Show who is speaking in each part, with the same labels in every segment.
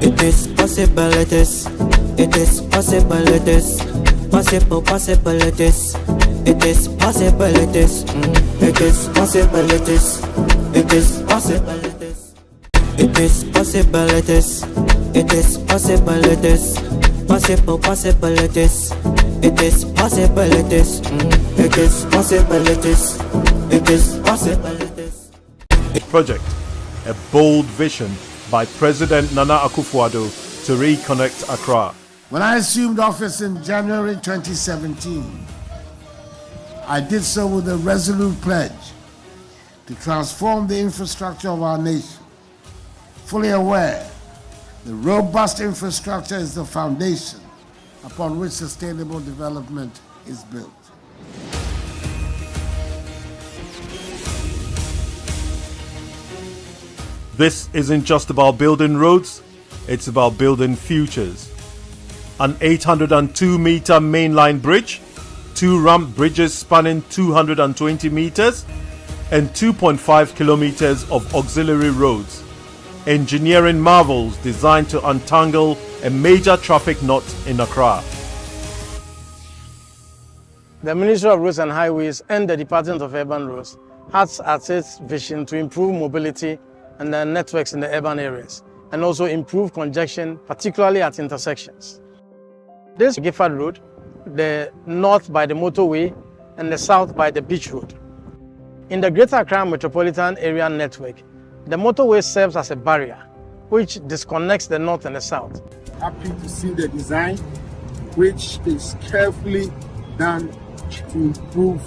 Speaker 1: It is possibilities. It is possibilities. Possibilities. It is possibilities. It is possibilities. It is possibilities. It is possibilities. It is possibilities. Possibilities. It is possibilities. It is possibilities. It is possibilities.
Speaker 2: Project, a bold vision by President Nana Akufo-Addo to reconnect Accra.
Speaker 3: When I assumed office in January 2017, I did so with a resolute pledge to transform the infrastructure of our nation, fully aware the robust infrastructure is the foundation upon which sustainable development is built.
Speaker 2: This isn't just about building roads, it's about building futures. An 802-meter mainline bridge, 2 ramp bridges spanning 220 meters, and 2.5 kilometers of auxiliary roads. Engineering marvels designed to untangle a major traffic knot in Accra.
Speaker 4: The Ministry of Roads and Highways and the Department of Urban Roads has as its vision to improve mobility and the networks in the urban areas, and also improve congestion, particularly at intersections. This Gifford Road, the north by the motorway and the south by the beach road. In the Greater Accra Metropolitan Area Network, the motorway serves as a barrier which disconnects the north and the south.
Speaker 5: Happy to see the design, which is carefully done to improve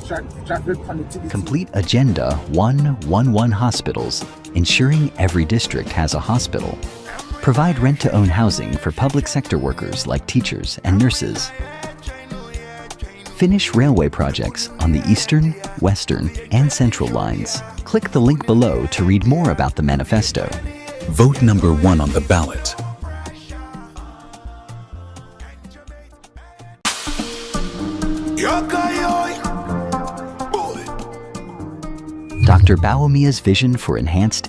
Speaker 5: traffic connectivity.
Speaker 6: Complete Agenda 111 hospitals, ensuring every district has a hospital. Provide rent-to-own housing for public sector workers like teachers and nurses. Finish railway projects on the Eastern, Western, and Central lines. Click the link below to read more about the manifesto.
Speaker 7: Vote number 1 on the ballot.
Speaker 6: Dr. Bawumia's vision for enhanced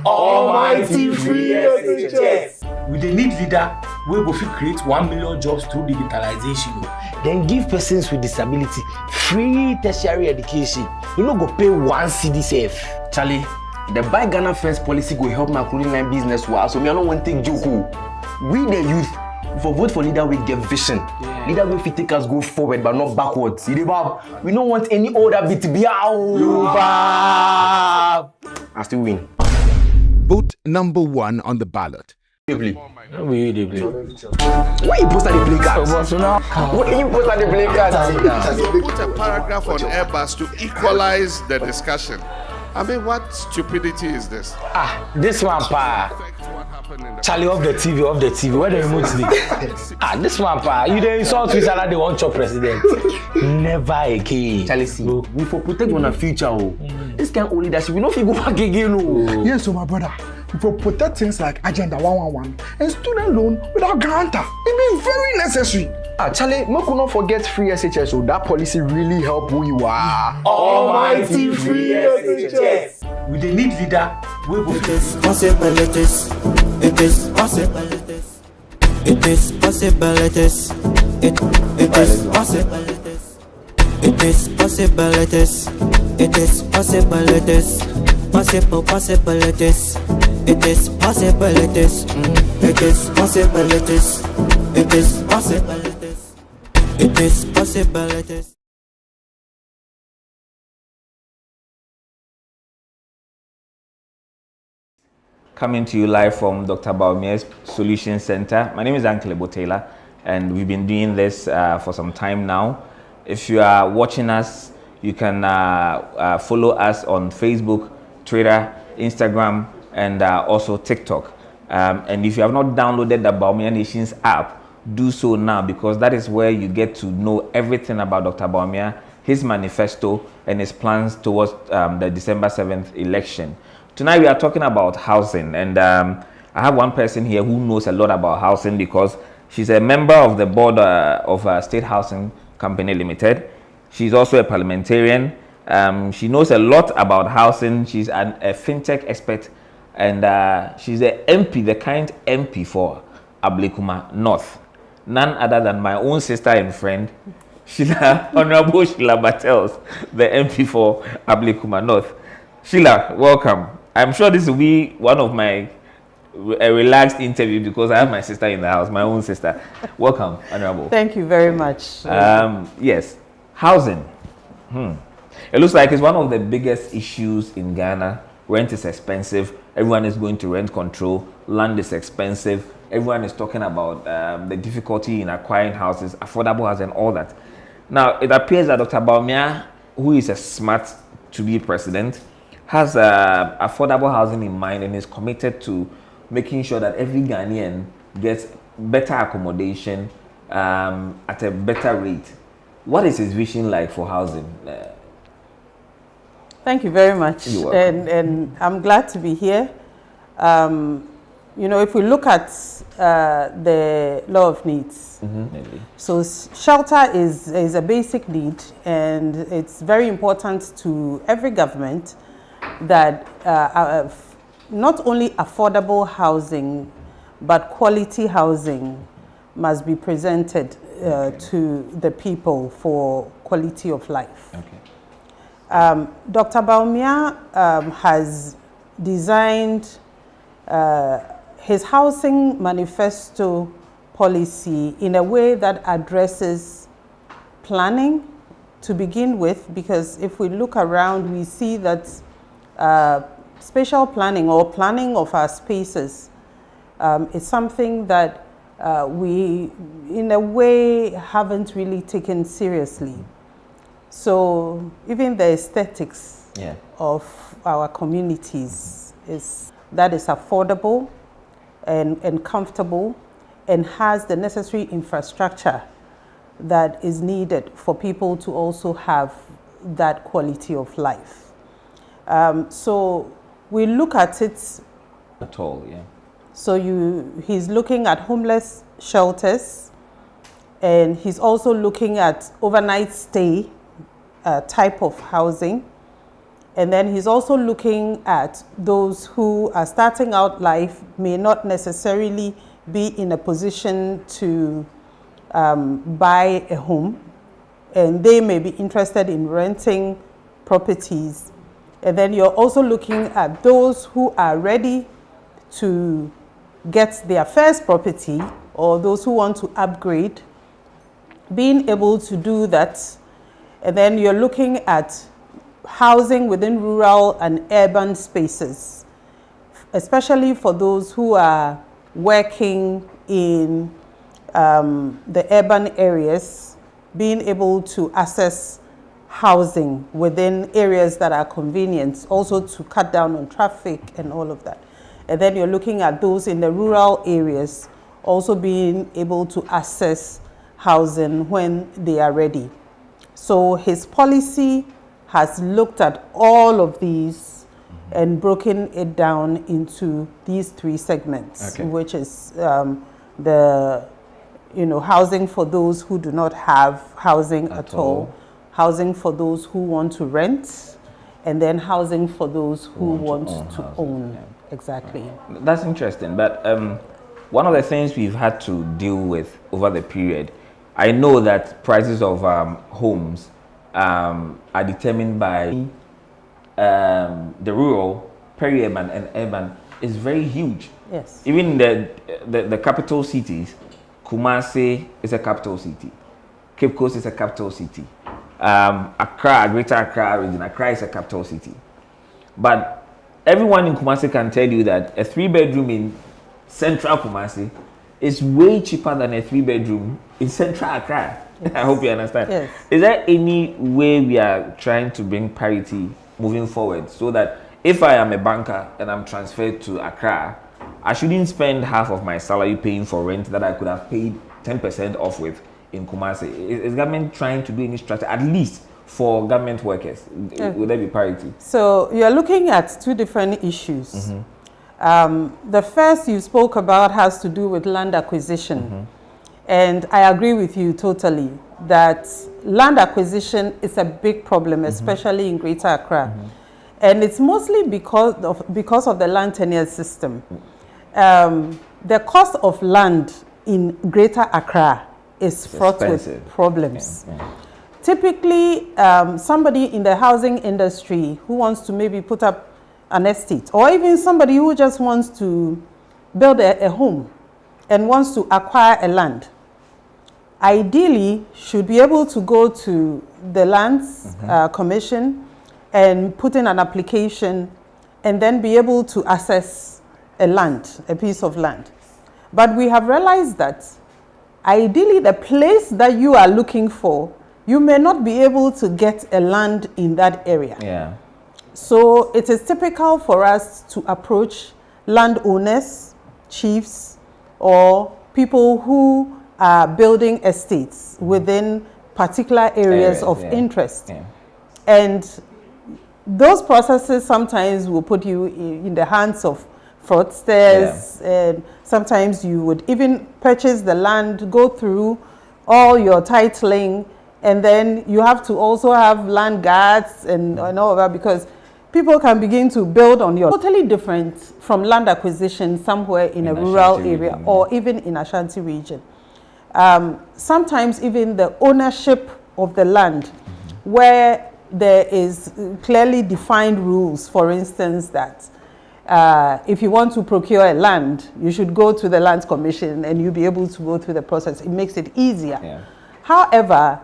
Speaker 8: Almighty free SHS. We dey need leader wey go fit create 1 million jobs through digitalization.
Speaker 9: Then give persons with disability free tertiary education. You no go pay 1 cedi safe.
Speaker 8: Charlie, the Buy Ghana First policy go help my clothing line business well. So me I no want take joke. We the youth for vote for leader we get vision. Yeah. Leader we fit take us go forward but not backwards. We don't want any other bit to be out. I still win.
Speaker 7: Vote number 1 on the ballot.
Speaker 8: Why you post at the play cards? Why you post at the play cards?
Speaker 10: Put a paragraph on Airbus to equalize the discussion. I mean, what stupidity is this?
Speaker 9: This one, pa. Charlie, off the TV. Where the remote sleep? This one, pa. You dey insult me, Salah, they want your president. Never again.
Speaker 8: Charlie, see, we for protect on the future. This kind of leadership, we no fit go back again.
Speaker 11: Yes, so my brother. For protect things like Agenda 111 and student loan without guarantor. It means very necessary.
Speaker 8: Charlie, we could not forget free SHS, so that policy really help who you are.
Speaker 9: Almighty free SHS.
Speaker 8: We dey need leader.
Speaker 1: It is possibilities. It is possibilities. It is possibilities. It is possibilities. It is possibilities. It is possibilities. Possibilities. It is possibilities. It is possibilities. It is possibilities. It is possibilities.
Speaker 12: Coming to you live from Dr. Bawumia's Solution Center. My name is Uncle Taylor, and we've been doing this for some time now. If you are watching us, you can follow us on Facebook, Twitter, Instagram, and also TikTok. And if you have not downloaded the Bawumia Nations app, do so now, because that is where you get to know everything about Dr. Bawumia, his manifesto, and his plans towards the December 7th election. Tonight we are talking about housing, and I have one person here who knows a lot about housing because she's a member of the board of State Housing Company Limited. She's also a parliamentarian. She knows a lot about housing. She's a fintech expert and she's the MP, the current MP for Ablekuma North. None other than my own sister and friend, Sheila, Honorable Sheila Battels, the MP for Ablekuma North. Sheila, welcome. I'm sure this will be one of my a relaxed interview because I have my sister in the house, my own sister. Welcome, Honorable.
Speaker 13: Thank you very much.
Speaker 12: Yes, housing. It looks like it's one of the biggest issues in Ghana. Rent is expensive. Everyone is going to rent control. Land is expensive. Everyone is talking about the difficulty in acquiring houses, affordable housing, and all that. Now, it appears that Dr. Bawumia, who is a smart to be president, has affordable housing in mind and is committed to making sure that every Ghanaian gets better accommodation at a better rate. What is his vision like for housing?
Speaker 13: Thank you very much.
Speaker 12: You're welcome.
Speaker 13: And I'm glad to be here. You know, if we look at the law of needs, so shelter is a basic need, and it's very important to every government that not only affordable housing, but quality housing must be presented to the people for quality of life. Dr. Bawumia has designed his housing manifesto policy in a way that addresses planning to begin with, because if we look around, we see that spatial planning or planning of our spaces is something that we, in a way, haven't really taken seriously. So even the aesthetics of our communities is affordable and comfortable and has the necessary infrastructure that is needed for people to also have that quality of life. So we look at it
Speaker 12: at all,
Speaker 13: So he's looking at homeless shelters, and he's also looking at overnight stay type of housing. And then he's also looking at those who are starting out life, may not necessarily be in a position to buy a home, and they may be interested in renting properties. And then you're also looking at those who are ready to get their first property, or those who want to upgrade, being able to do that. And then you're looking at housing within rural and urban spaces, especially for those who are working in the urban areas, being able to access housing within areas that are convenient, also to cut down on traffic and all of that. And then you're looking at those in the rural areas also being able to access housing when they are ready. So his policy has looked at all of these and broken it down into these three segments, which is the housing for those who do not have housing at all, housing for those who want to rent, and then housing for those who want to own. Exactly.
Speaker 12: That's interesting. But one of the things we've had to deal with over the period, I know that prices of homes are determined by the rural, peri-urban, and urban is very huge.
Speaker 13: Yes.
Speaker 12: Even the capital cities, Kumasi is a capital city, Cape Coast is a capital city, Accra, Greater Accra region, Accra is a capital city. But everyone in Kumasi can tell you that a 3-bedroom in central Kumasi is way cheaper than a 3-bedroom in central Accra. Yes. I hope you understand.
Speaker 13: Yes.
Speaker 12: Is there any way we are trying to bring parity moving forward so that if I am a banker and I'm transferred to Accra, I shouldn't spend half of my salary paying for rent that I could have paid 10% off with in Kumasi? Is government trying to do any strategy, at least for government workers? Would there be parity?
Speaker 13: So you're looking at two different issues. The first you spoke about has to do with land acquisition. And I agree with you totally that land acquisition is a big problem, especially in Greater Accra. And it's mostly because of the land tenure system. The cost of land in Greater Accra is fraught with problems. Typically, somebody in the housing industry who wants to maybe put up an estate, or even somebody who just wants to build a home and wants to acquire a land, ideally should be able to go to the Lands Commission and put in an application and then be able to access a piece of land. But we have realized that ideally the place that you are looking for, you may not be able to get a land in that area.
Speaker 12: Yeah.
Speaker 13: So it is typical for us to approach landowners, chiefs, or people who are building estates within particular areas of interest.
Speaker 12: Yeah.
Speaker 13: And those processes sometimes will put you in the hands of fraudsters, and sometimes you would even purchase the land, go through all your titling, and then you have to also have land guards and all of that, because people can begin to build on your totally different from land acquisition somewhere in a rural area or even in Ashanti region. Sometimes even the ownership of the land, where there is clearly defined rules, for instance, that if you want to procure a land, you should go to the Lands Commission and you'll be able to go through the process. It makes it easier.
Speaker 12: Yeah.
Speaker 13: However,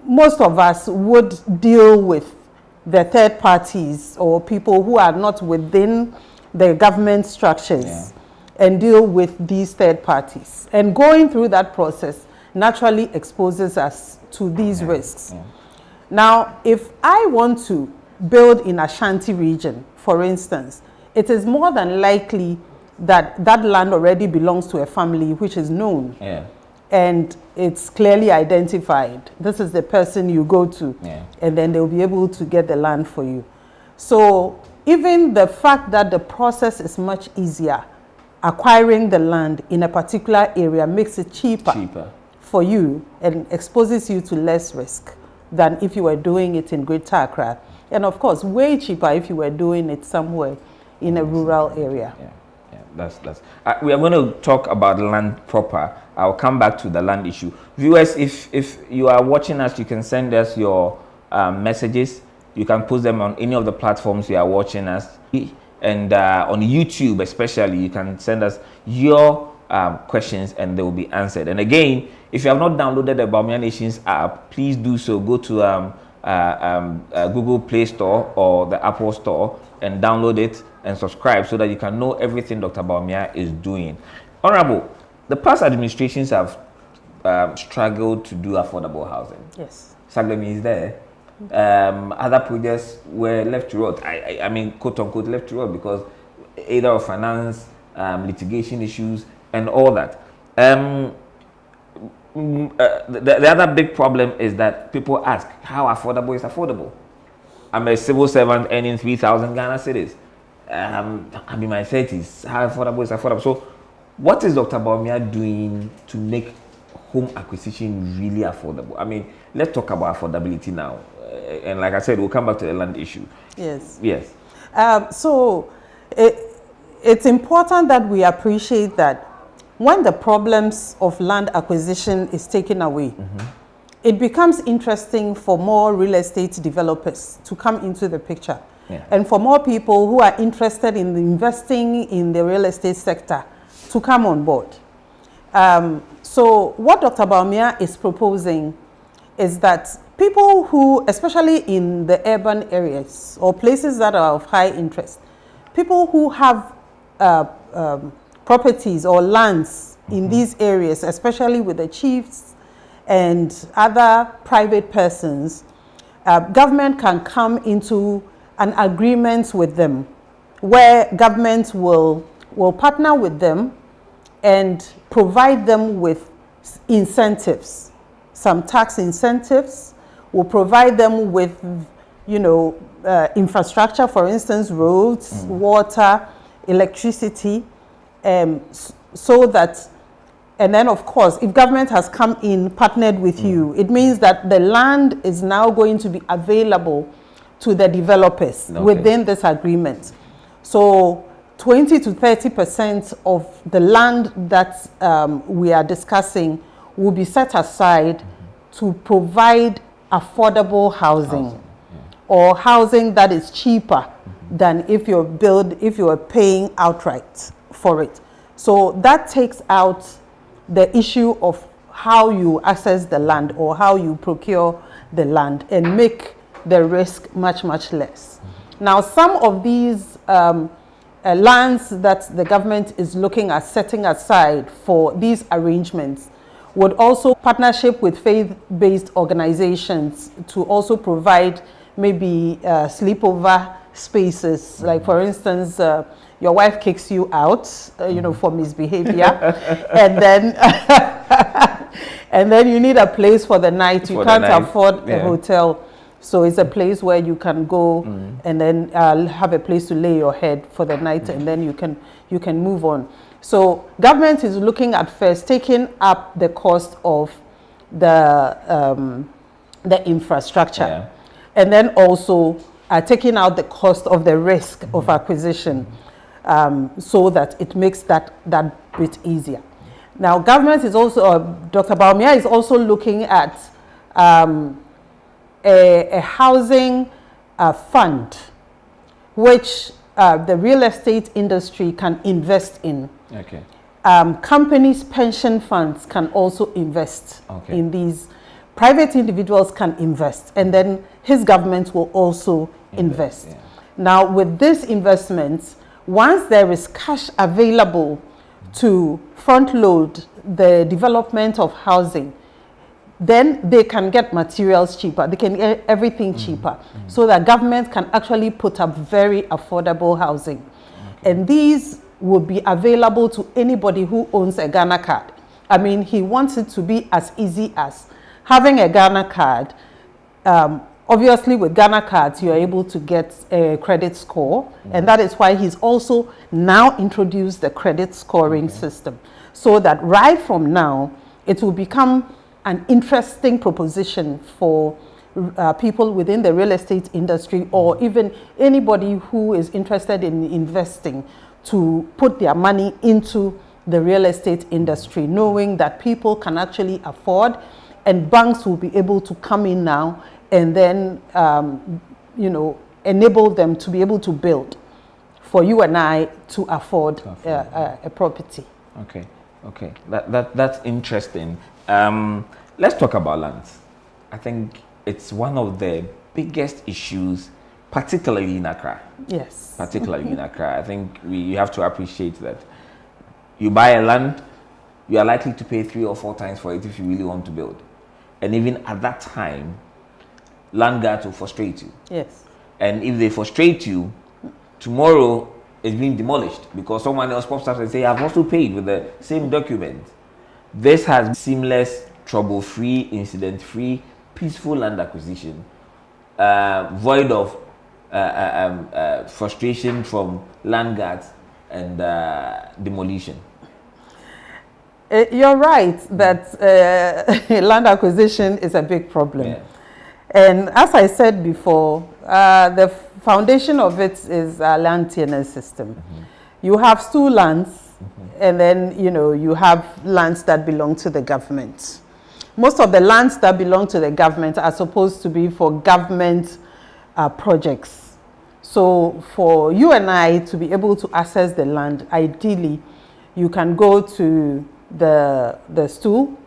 Speaker 13: most of us would deal with the third parties or people who are not within the government structures and deal with these third parties. And going through that process naturally exposes us to these risks. Now, if I want to build in Ashanti region, for instance, it is more than likely that that land already belongs to a family which is known. And it's clearly identified. This is the person you go to, and then they'll be able to get the land for you. So even the fact that the process is much easier, acquiring the land in a particular area makes it cheaper for you and exposes you to less risk than if you were doing it in Greater Accra. And of course, way cheaper if you were doing it somewhere in a rural area.
Speaker 12: We are going to talk about land proper. I'll come back to the land issue. Viewers, if you are watching us, you can send us your messages. You can post them on any of the platforms you are watching us. And on YouTube especially, you can send us your questions and they will be answered. And again, if you have not downloaded the Bawumia Nations app, please do so. Go to Google Play Store or the Apple Store and download it and subscribe so that you can know everything Dr. Bawumia is doing. Honorable, the past administrations have struggled to do affordable housing.
Speaker 13: Yes.
Speaker 12: Saglemi is there. Other projects were left to rot. I mean, quote unquote, left to rot because either of finance, litigation issues, and all that. The other big problem is that people ask, how affordable is affordable? I'm a civil servant earning 3,000 Ghana cedis. I'm in my 30s. How affordable is affordable? So, what is Dr. Bawumia doing to make home acquisition really affordable? I mean, let's talk about affordability now. And like I said, we'll come back to the land issue.
Speaker 13: Yes.
Speaker 12: Yes.
Speaker 13: So, it's important that we appreciate that when the problems of land acquisition is taken away, it becomes interesting for more real estate developers to come into the picture. And for more people who are interested in investing in the real estate sector to come on board. So what Dr. Bawumia is proposing is that people who, especially in the urban areas or places that are of high interest, people who have properties or lands in these areas, especially with the chiefs and other private persons, government can come into an agreement with them where government will partner with them and provide them with incentives, some tax incentives, will provide them with, infrastructure, for instance, roads, water, electricity, so that, and then of course, if government has come in, partnered with you, it means that the land is now going to be available to the developers within this agreement. So 20 to 30% of the land that we are discussing will be set aside to provide affordable housing or housing that is cheaper than if you are paying outright for it. So that takes out the issue of how you access the land or how you procure the land and make the risk much, much less. Now, some of these lands that the government is looking at setting aside for these arrangements would also partnership with faith-based organizations to also provide maybe sleepover spaces. Like, for instance, your wife kicks you out, for misbehavior, and then and then you need a place for the night. You can't afford a hotel, so it's a place where you can go and then have a place to lay your head for the night, and then you can move on. So government is looking at first taking up the cost of the infrastructure, and then also taking out the cost of the risk of acquisition, so that it makes that bit easier. Now, government is also, Dr. Bawumia is also looking at a housing fund, which the real estate industry can invest in.
Speaker 12: Okay.
Speaker 13: Companies' pension funds can also invest in these. Private individuals can invest, and then his government will also invest. Yeah. Now, with these investments, once there is cash available to front load the development of housing, then they can get materials cheaper. They can get everything cheaper, so that government can actually put up very affordable housing. And these will be available to anybody who owns a Ghana card. I mean, he wants it to be as easy as having a Ghana card. Obviously, with Ghana cards, you are able to get a credit score, and that is why he's also now introduced the credit scoring system, so that right from now, it will become an interesting proposition for people within the real estate industry, or even anybody who is interested in investing, to put their money into the real estate industry, knowing that people can actually afford, and banks will be able to come in now and then, enable them to be able to build for you and I to afford a property.
Speaker 12: Okay. That's interesting. Let's talk about land. I think it's one of the biggest issues, particularly in Accra.
Speaker 13: Yes.
Speaker 12: Particularly in Accra. I think you have to appreciate that. You buy a land, you are likely to pay 3 or 4 times for it if you really want to build. And even at that time, land guards will frustrate you.
Speaker 13: Yes.
Speaker 12: And if they frustrate you, tomorrow it's being demolished because someone else pops up and say, I've also paid with the same document. This has seamless, trouble-free, incident-free, peaceful land acquisition, void of frustration from land guards and demolition.
Speaker 13: You're right that land acquisition is a big problem. Yeah. And as I said before, the foundation of it is a land tenure system. You have stool lands, and then you have lands that belong to the government. Most of the lands that belong to the government are supposed to be for government projects. So for you and I to be able to access the land, ideally, you can go to the stool.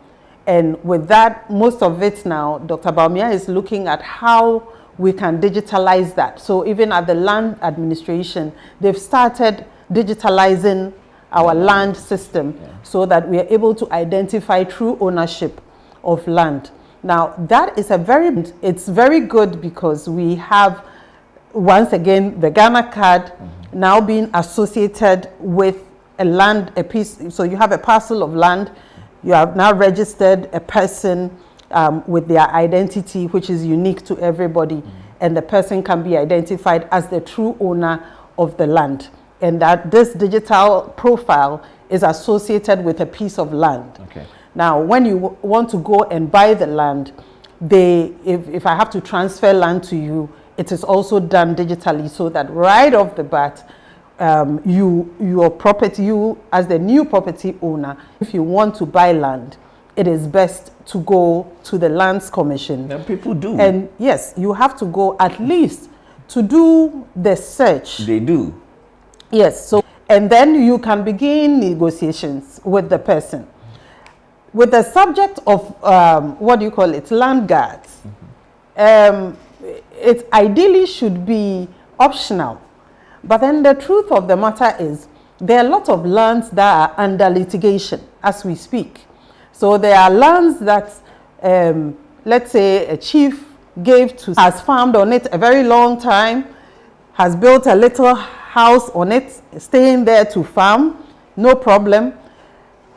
Speaker 13: And with that, most of it now, Dr. Bawumia is looking at how we can digitalize that. So even at the land administration, they've started digitalizing our land system so that we are able to identify true ownership of land. Now, that is it's very good because we have, once again, the Ghana card now being associated with a piece. So you have a parcel of land, you have now registered a person with their identity, which is unique to everybody, and the person can be identified as the true owner of the land. And that this digital profile is associated with a piece of land. Now, when you want to go and buy the land, if I have to transfer land to you, it is also done digitally, so that right off the bat, your property, you as the new property owner, if you want to buy land, it is best to go to the Lands Commission.
Speaker 12: And people do.
Speaker 13: And yes, you have to go at least to do the search.
Speaker 12: They do.
Speaker 13: Yes, so, and then you can begin negotiations with the person. With the subject of, land guards, it ideally should be optional. But then the truth of the matter is, there are a lot of lands that are under litigation as we speak. So there are lands that, let's say, a chief has farmed on it a very long time, has built a little house on it, staying there to farm, no problem.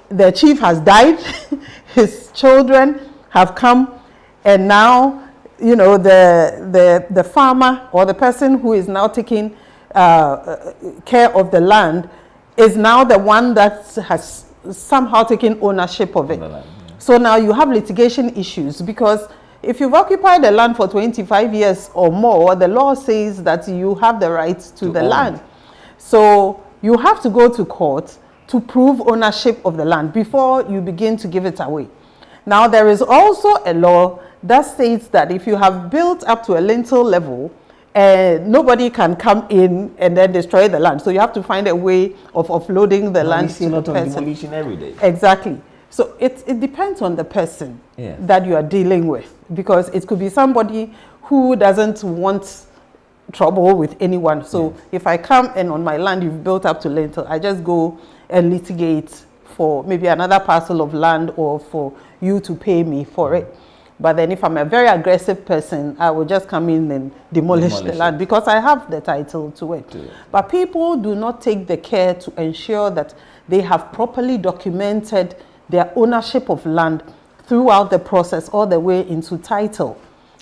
Speaker 13: The chief has died, his children have come, and now, the farmer or the person who is now taking care of the land is now the one that has somehow taken ownership of it. So now you have litigation issues, because if you've occupied the land for 25 years or more, the law says that you have the right to the land. So you have to go to court to prove ownership of the land before you begin to give it away. Now there is also a law that states that if you have built up to a lintel level, nobody can come in and then destroy the land. So you have to find a way of offloading the land to the person.
Speaker 12: Demolition every day.
Speaker 13: Exactly. So it depends on the person that you are dealing with, because it could be somebody who doesn't want trouble with anyone. So if I come and on my land you've built up to lintel, I just go and litigate for maybe another parcel of land, or for you to pay me for it. But then if I'm a very aggressive person, I will just come in and demolish the land, because I have the title to it. But people do not take the care to ensure that they have properly documented their ownership of land throughout the process, all the way into title.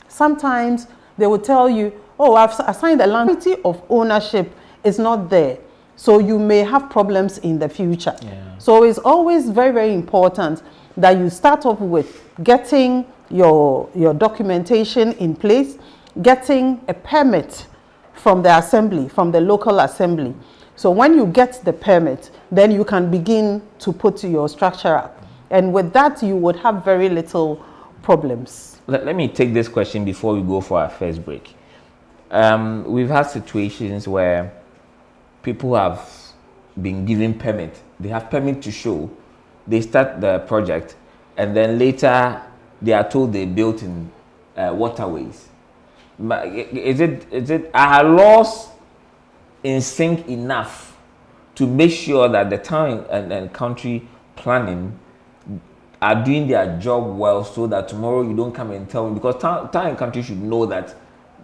Speaker 13: Sometimes they will tell you, oh, I've assigned the land. The of ownership is not there. So you may have problems in the future. So it's always very, very important that you start off with getting your documentation in place, getting a permit from the assembly, from the local assembly. So when you get the permit, then you can begin to put your structure up. And with that, you would have very little problems.
Speaker 12: Let me take this question before we go for our first break. We've had situations where people have been given permit. They have permit to show. They start the project, and then later they are told they built in waterways. Are our laws in sync enough to make sure that the town and country planning are doing their job well, so that tomorrow you don't come and tell me? Because town and country should know that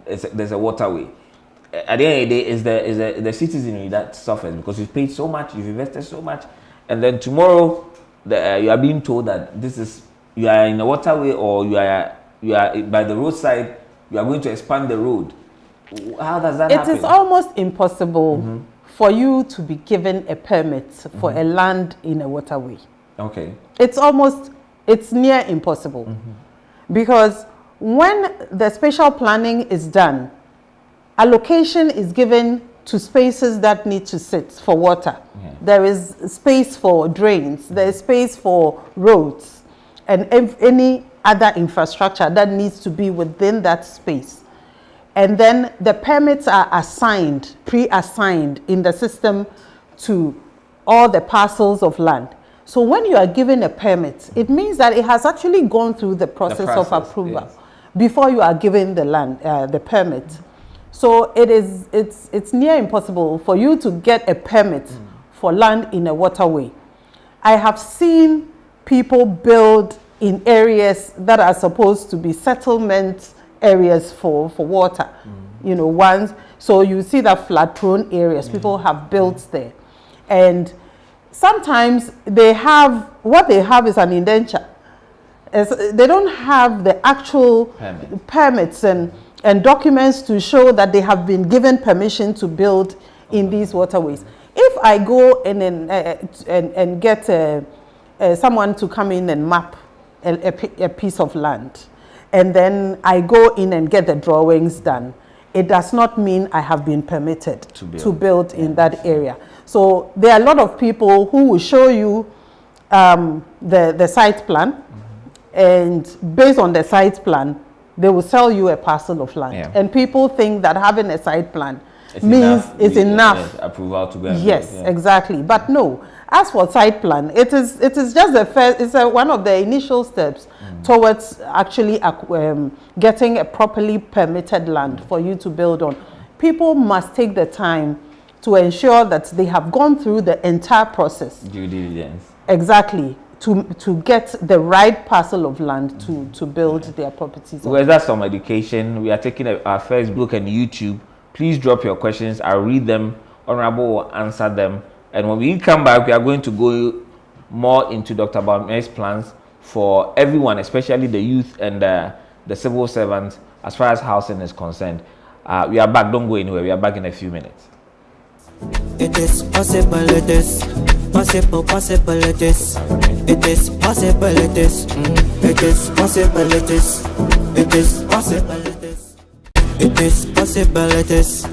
Speaker 12: there's a waterway. At the end of the day, it's the citizenry that suffers, because you've paid so much, you've invested so much, and then tomorrow you are being told that you are in a waterway, or you are by the roadside, you are going to expand the road. How does that happen?
Speaker 13: It is almost impossible for you to be given a permit for a land in a waterway.
Speaker 12: Okay.
Speaker 13: It's near impossible. Because when the spatial planning is done, allocation is given to spaces that need to sit for water. There is space for drains, there is space for roads, and any other infrastructure that needs to be within that space. And then the permits are assigned, pre-assigned in the system to all the parcels of land. So when you are given a permit, it means that it has actually gone through the process of approval before you are given the land, the permit. So it's near impossible for you to get a permit for land in a waterway. I have seen people build in areas that are supposed to be settlement areas for water. So you see that flood-prone areas, people have built there. And sometimes what they have is an indenture. They don't have the actual permits and documents to show that they have been given permission to build in these waterways. If I go and get someone to come in and map a piece of land, and then I go in and get the drawings done, it does not mean I have been permitted to build in that area. So there are a lot of people who will show you the site plan, and based on the site plan, they will sell you a parcel of land.
Speaker 12: Yeah.
Speaker 13: And people think that having a site plan means it's enough.
Speaker 12: Approval to go and
Speaker 13: yes,
Speaker 12: build, yeah.
Speaker 13: Exactly. But no, as for site plan, it is just the first, it's one of the initial steps towards actually getting a properly permitted land for you to build on. People must take the time to ensure that they have gone through the entire process.
Speaker 12: Due diligence.
Speaker 13: Exactly. To get the right parcel of land to build their properties.
Speaker 12: Well, that's some education. We are taking our first look at YouTube. Please drop your questions. I'll read them. Honorable will answer them. And when we come back, we are going to go more into Dr. Bawumia's plans for everyone, especially the youth and the civil servants, as far as housing is concerned. We are back. Don't go anywhere. We are back in a few minutes.
Speaker 1: It is possible, it is possible, it is. It is possible, it is. It is possible, it is. It is possible, it is. It is possible, it is.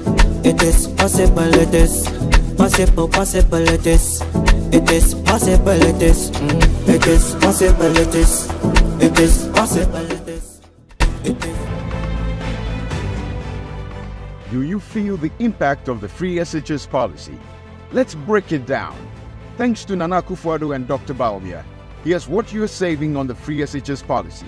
Speaker 1: It is possible, it is. Possible, it is. It is possible, it is. It is possible, it is. It is possible, it is. It is.
Speaker 7: Do you feel the impact of the free SHS policy? Let's break it down. Thanks to Nana Akufo-Addo and Dr. Bawumia, here's what you're saving on the free SHS policy.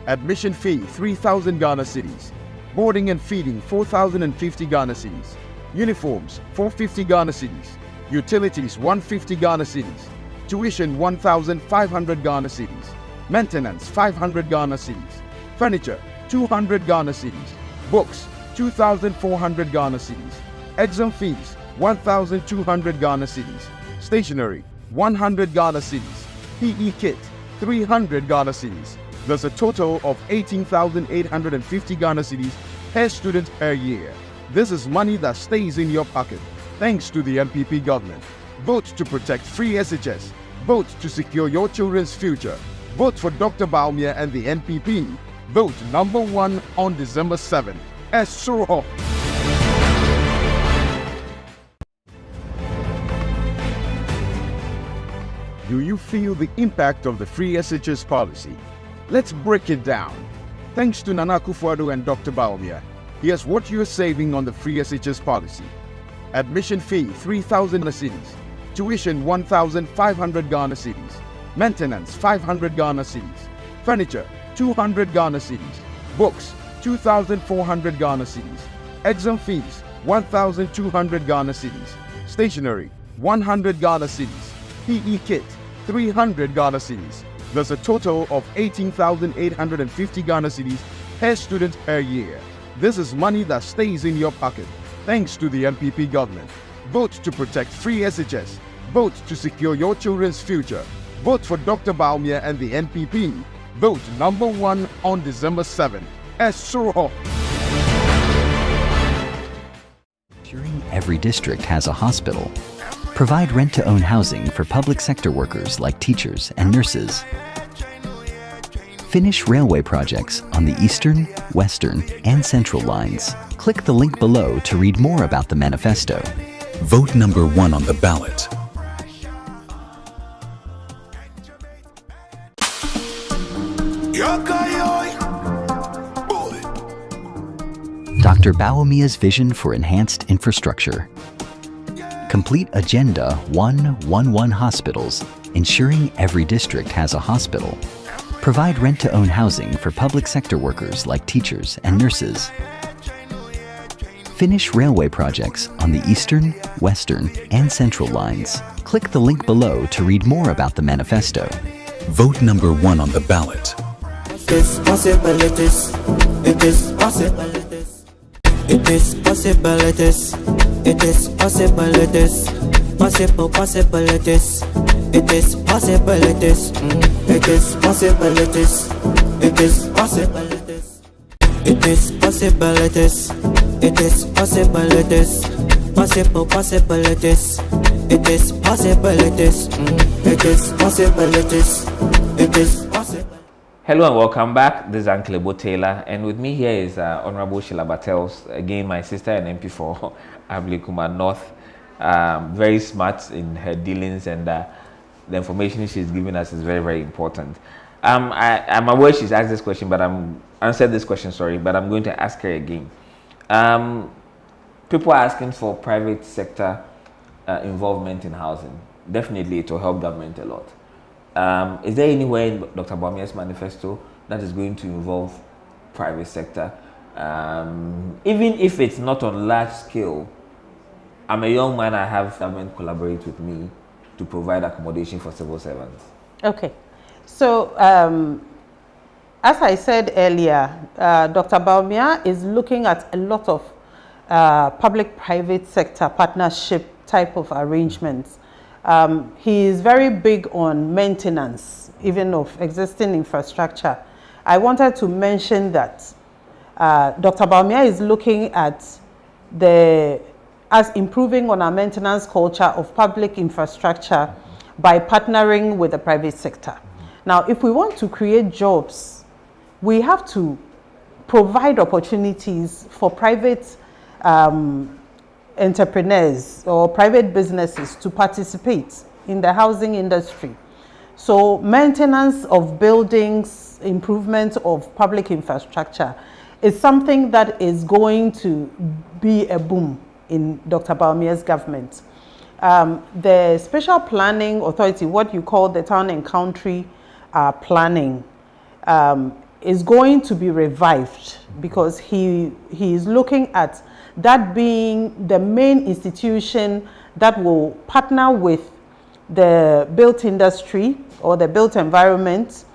Speaker 7: Admission fee 3,000 Ghana cedis. Boarding and feeding 4,050 Ghana cedis. Uniforms 450 Ghana cedis. Utilities 150 Ghana cedis. Tuition 1,500 Ghana cedis. Maintenance 500 Ghana cedis. Furniture 200 Ghana cedis. Books 2,400 Ghana cedis. Exam fees 1,200 Ghana cedis. Stationery 100 Ghana cedis. PE kit 300 Ghana cedis. There's a total of 18,850 Ghana cedis per student per year. This is money that stays in your pocket thanks to the NPP government. Vote to protect free SHS. Vote to secure your children's future. Vote for Dr. Bawumia and the NPP. Vote number 1 on December 7. Esuro. Do you feel the impact of the free SHS policy? Let's break it down. Thanks to Nana Akufo-Addo and Dr. Bawumia, here's what you're saving on the free SHS policy. Admission fee 3,000 Ghana cedis. Tuition 1,500 Ghana cedis. Maintenance 500 Ghana cedis. Furniture 200 Ghana cedis. Books 2,400 Ghana cedis. Exam fees 1,200 Ghana cedis. Stationery 100 Ghana cedis. PE kit 300 Ghana cedis. There's a total of 18,850 Ghana cedis per student per year. This is money that stays in your pocket thanks to the NPP government. Vote to protect free SHS. Vote to secure your children's future. Vote for Dr. Bawumia and the NPP. Vote number 1 on December 7. Esuro.
Speaker 6: Ensuring every district has a hospital. Provide rent-to-own housing for public sector workers like teachers and nurses. Finish railway projects on the Eastern, Western, and Central lines. Click the link below to read more about the manifesto.
Speaker 7: Vote number 1 on the ballot.
Speaker 6: Dr. Bawumia's vision for enhanced infrastructure. Complete Agenda 111 hospitals, ensuring every district has a hospital. Provide rent-to-own housing for public sector workers like teachers and nurses. Finish railway projects on the Eastern, Western, and Central lines. Click the link below to read more about the manifesto.
Speaker 7: Vote number 1 on the ballot.
Speaker 1: It is possible, it is. It is possible, it is. It is possible, it is. It is possible, it is. Possible, it is. It is possible, it is. It is possible, it is. It is possible, it is. It is possible, it is. It is possible, it is. Possible, it is. It is possible, it is. It is possible, it is. It is possible.
Speaker 12: Hello and welcome back. This is Uncle Taylor, and with me here is Honorable Sheila Battels, again my sister and MP for Ablikuma North. Very smart in her dealings, and the information she's giving us is very, very important. I'm aware she's asked this question, but I'm going to ask her again. People are asking for private sector involvement in housing. Definitely, it will help government a lot. Is there anywhere in Dr. Bawumia's manifesto that is going to involve private sector? Even if it's not on large scale, I'm a young man, I have government collaborate with me to provide accommodation for civil servants.
Speaker 13: Okay. So, as I said earlier, Dr. Bawumia is looking at a lot of public-private sector partnership type of arrangements. He is very big on maintenance, even of existing infrastructure. I wanted to mention that Dr. Bawumia is looking at improving on our maintenance culture of public infrastructure by partnering with the private sector. Now, if we want to create jobs, we have to provide opportunities for private entrepreneurs or private businesses to participate in the housing industry. So maintenance of buildings, improvement of public infrastructure is something that is going to be a boom in Dr. Bawumia's government. The Special Planning Authority, what you call the Town and Country Planning, is going to be revived because he is looking at that being the main institution that will partner with the built industry or the built environment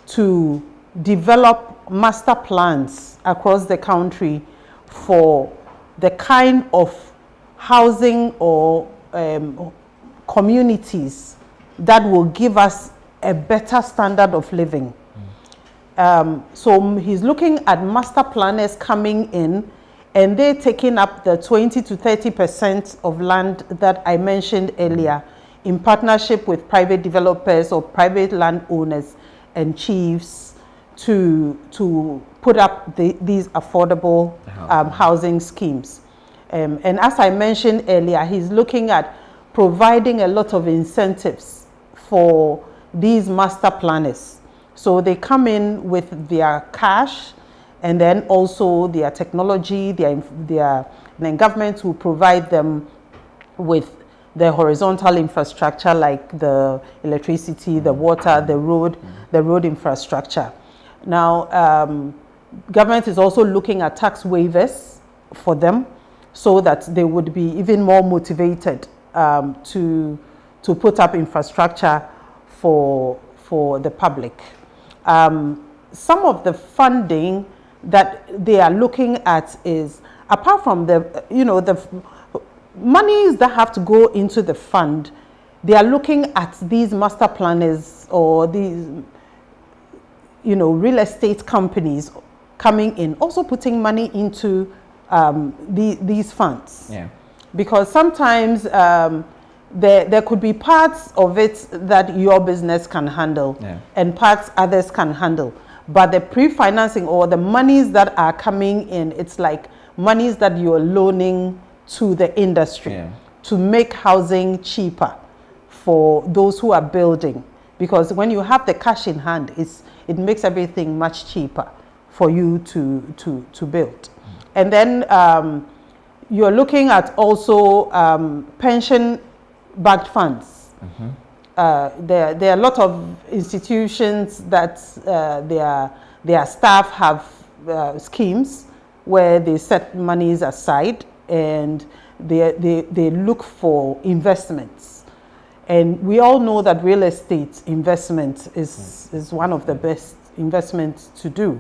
Speaker 13: to develop master plans across the country for the kind of housing or communities that will give us a better standard of living. So he's looking at master planners coming in, and they're taking up the 20 to 30% of land that I mentioned earlier in partnership with private developers or private landowners and chiefs to put up these affordable housing schemes. And as I mentioned earlier, he's looking at providing a lot of incentives for these master planners. So they come in with their cash, and then also their technology, then government will provide them with the horizontal infrastructure like the electricity, the water, the road infrastructure. Now, government is also looking at tax waivers for them so that they would be even more motivated to put up infrastructure for the public. Some of the funding that they are looking at is, apart from the monies that have to go into the fund, they are looking at these master planners or these real estate companies coming in, also putting money into these funds. Yeah. Because sometimes there could be parts of it that your business can handle, yeah, and parts others can handle. But the pre-financing or the monies that are coming in, it's like monies that you're loaning to the industry, yeah, to make housing cheaper for those who are building. Because when you have the cash in hand, it makes everything much cheaper for you to build. And then you're looking at also pension-backed funds. Mm-hmm. There are a lot of institutions that their staff have schemes where they set monies aside and they look for investments. And we all know that real estate investment is one of the best investments to do.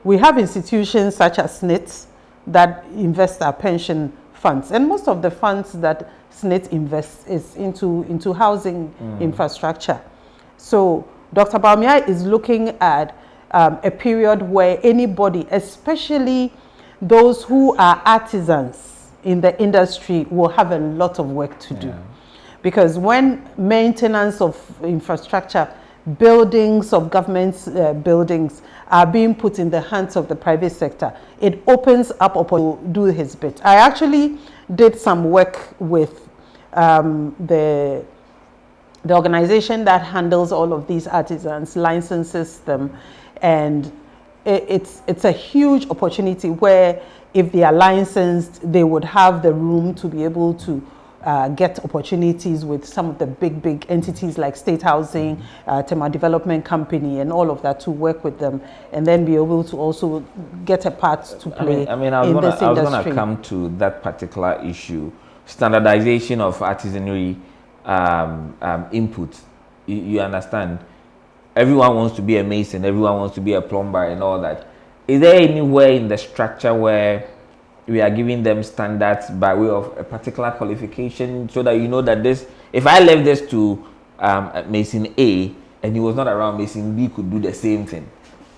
Speaker 13: We have institutions such as SNIT that invest our pension funds, and most of the funds that SNIT invests is into housing infrastructure. So Dr. Bawumia is looking at a period where anybody, especially those who are artisans in the industry, will have a lot of work to do. Because when maintenance of infrastructure buildings of government buildings are being put in the hands of the private sector, it opens up to do his bit. I actually did some work with the organization that handles all of these artisans, licenses them, and it's a huge opportunity where if they are licensed, they would have the room to be able to get opportunities with some of the big entities like State Housing, Tema Development Company, and all of that, to work with them and then be able to also get a part to play
Speaker 12: I was
Speaker 13: in this industry.
Speaker 12: I was going to come to that particular issue, standardization of artisanry input. You understand? Everyone wants to be a mason, everyone wants to be a plumber and all that. Is there anywhere in the structure where we are giving them standards by way of a particular qualification, so that you know that this, if I left this to Mason A and he was not around, Mason B could do the same thing?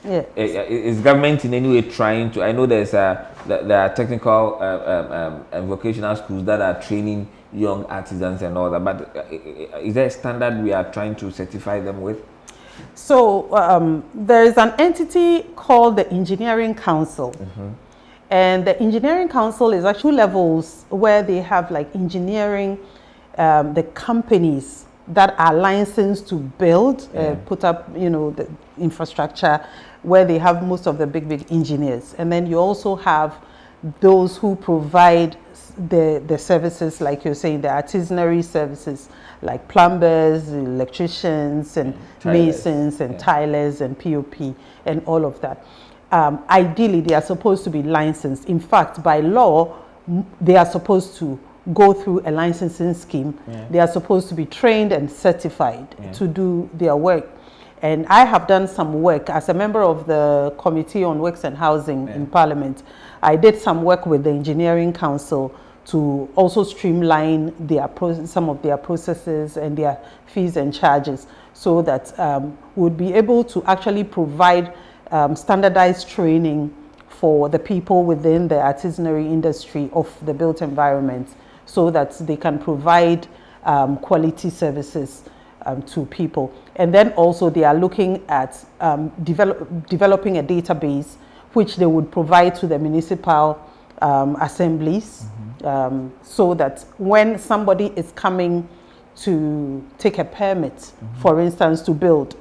Speaker 13: Yeah.
Speaker 12: Is government in any way trying to? I know there are technical and vocational schools that are training young artisans and all that, but is there a standard we are trying to certify them with?
Speaker 13: So there is an entity called the Engineering Council. And the Engineering Council is actually levels where they have like engineering, the companies that are licensed to build, put up, the infrastructure, where they have most of the big engineers. And then you also have those who provide the services, like you're saying, the artisanary services, like plumbers, electricians, and masons, and tilers, and POP, and all of that. Ideally, they are supposed to be licensed. In fact, by law, they are supposed to go through a licensing scheme. They are supposed to be trained and certified to do their work. And I have done some work as a member of the Committee on Works and Housing in Parliament. I did some work with the Engineering Council to also streamline some of their processes and their fees and charges, so that we'll be able to actually provide standardized training for the people within the artisanry industry of the built environment, so that they can provide quality services to people. And then also they are looking at developing a database which they would provide to the municipal assemblies, so that when somebody is coming to take a permit, for instance, to build,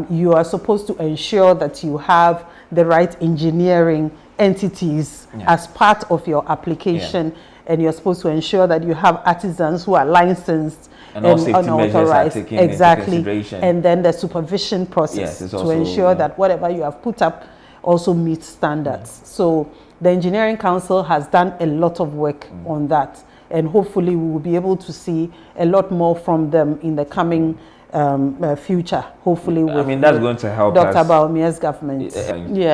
Speaker 13: you are supposed to ensure that you have the right engineering entities as part of your application, and you're supposed to ensure that you have artisans who are licensed
Speaker 12: and all safety
Speaker 13: unauthorized.
Speaker 12: Measures are taken into consideration.
Speaker 13: And then the supervision process to ensure that whatever you have put up also meets standards. So the Engineering Council has done a lot of work on that, and hopefully we will be able to see a lot more from them in the coming future, hopefully with
Speaker 12: that's going to help
Speaker 13: Dr.
Speaker 12: us.
Speaker 13: Bawumia's government.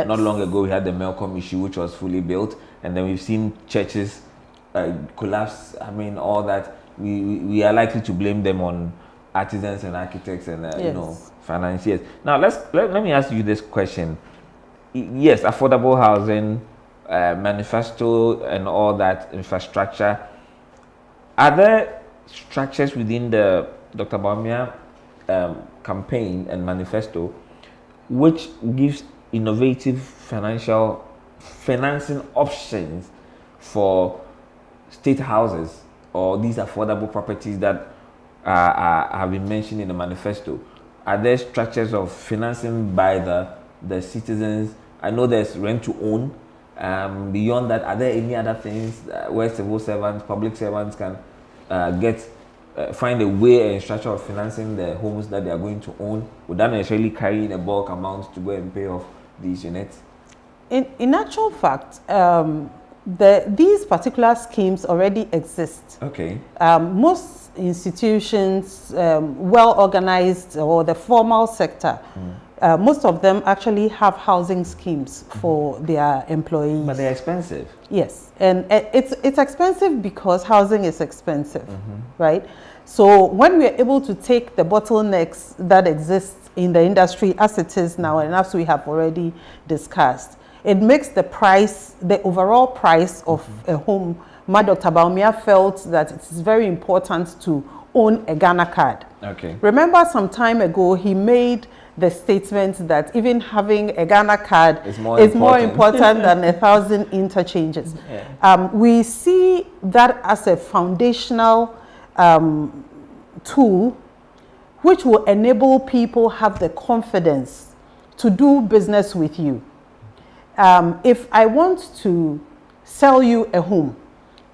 Speaker 12: Not long ago we had the Melcom issue, which was fully built, and then we've seen churches collapse. All that. We are likely to blame them on artisans and architects and financiers. Now let me ask you this question. Yes, affordable housing, manifesto and all that infrastructure. Are there structures within the Dr. Bawumia campaign and manifesto which gives innovative financing options for state houses or these affordable properties that have been mentioned in the manifesto? Are there structures of financing by the citizens? I know there's rent to own. Beyond that, are there any other things where civil servants, public servants can find a way and structure of financing the homes that they are going to own without necessarily carrying a bulk amount to go and pay off these units?
Speaker 13: In actual fact, these particular schemes already exist.
Speaker 12: Okay.
Speaker 13: Most institutions, well organized, or the formal sector, most of them actually have housing schemes for their employees.
Speaker 12: But they're expensive.
Speaker 13: Yes, and it's expensive because housing is expensive, right? So when we are able to take the bottlenecks that exist in the industry as it is now, and as we have already discussed, it makes the overall price of a home. Dr. Bawumia felt that it is very important to own a Ghana card.
Speaker 12: Okay.
Speaker 13: Remember some time ago, he made the statement that even having a Ghana card is more important than 1,000 interchanges. Yeah. We see that as a foundational tool which will enable people have the confidence to do business with you. If I want to sell you a home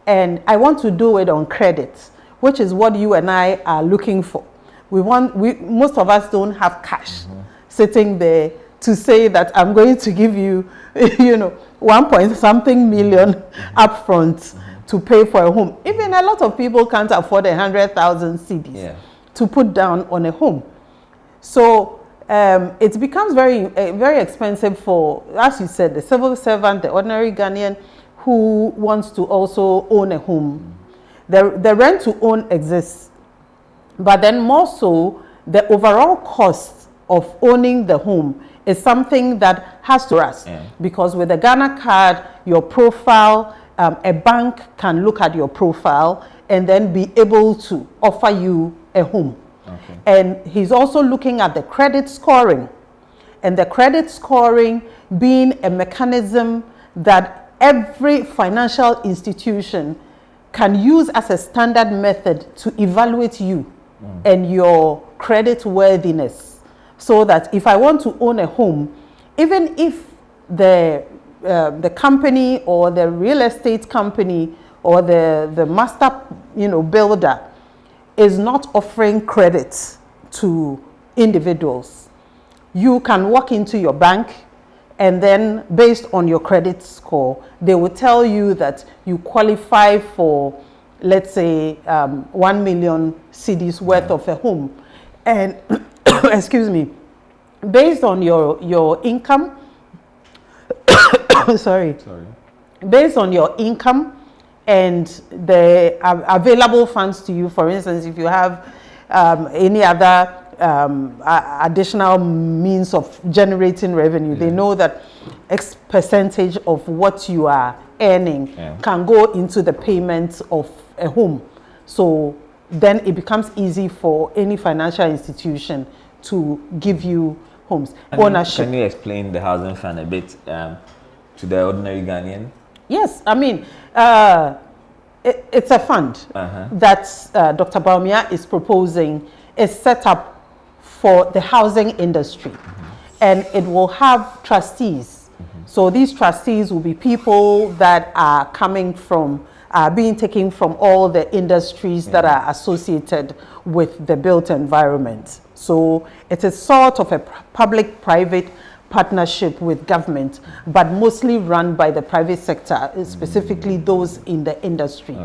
Speaker 13: and I want to do it on credit, which is what you and I are looking for. Most of us don't have cash sitting there to say that I'm going to give you, 1 point something million upfront to pay for a home. Even a lot of people can't afford 100,000 cedis to put down on a home. So it becomes very, very expensive for, as you said, the civil servant, the ordinary Ghanaian who wants to also own a home. The rent to own exists, but then more so, the overall cost of owning the home is something that has to us. Because with the Ghana card, your profile, a bank can look at your profile and then be able to offer you a home. Okay. And he's also looking at the credit scoring, and the credit scoring being a mechanism that every financial institution can use as a standard method to evaluate you and your credit worthiness, so that if I want to own a home, even if the company or the real estate company or the master builder is not offering credit to individuals, you can walk into your bank and then based on your credit score, they will tell you that you qualify for, let's say, 1 million cedis worth of a home. And, excuse me, based on your income, based on your income and the available funds to you, for instance, if you have any other additional means of generating revenue, they know that X percentage of what you are earning can go into the payment of a home. So then it becomes easy for any financial institution to give you homes. Ownership.
Speaker 12: Can you explain the housing fund a bit to the ordinary Ghanaian?
Speaker 13: Yes, I mean, it's a fund that Dr. Bawumia is proposing is set up for the housing industry, and it will have trustees. So these trustees will be people that are coming from, being taken from all the industries that are associated with the built environment. So it is sort of a public-private partnership with government, but mostly run by the private sector, specifically those in the industry.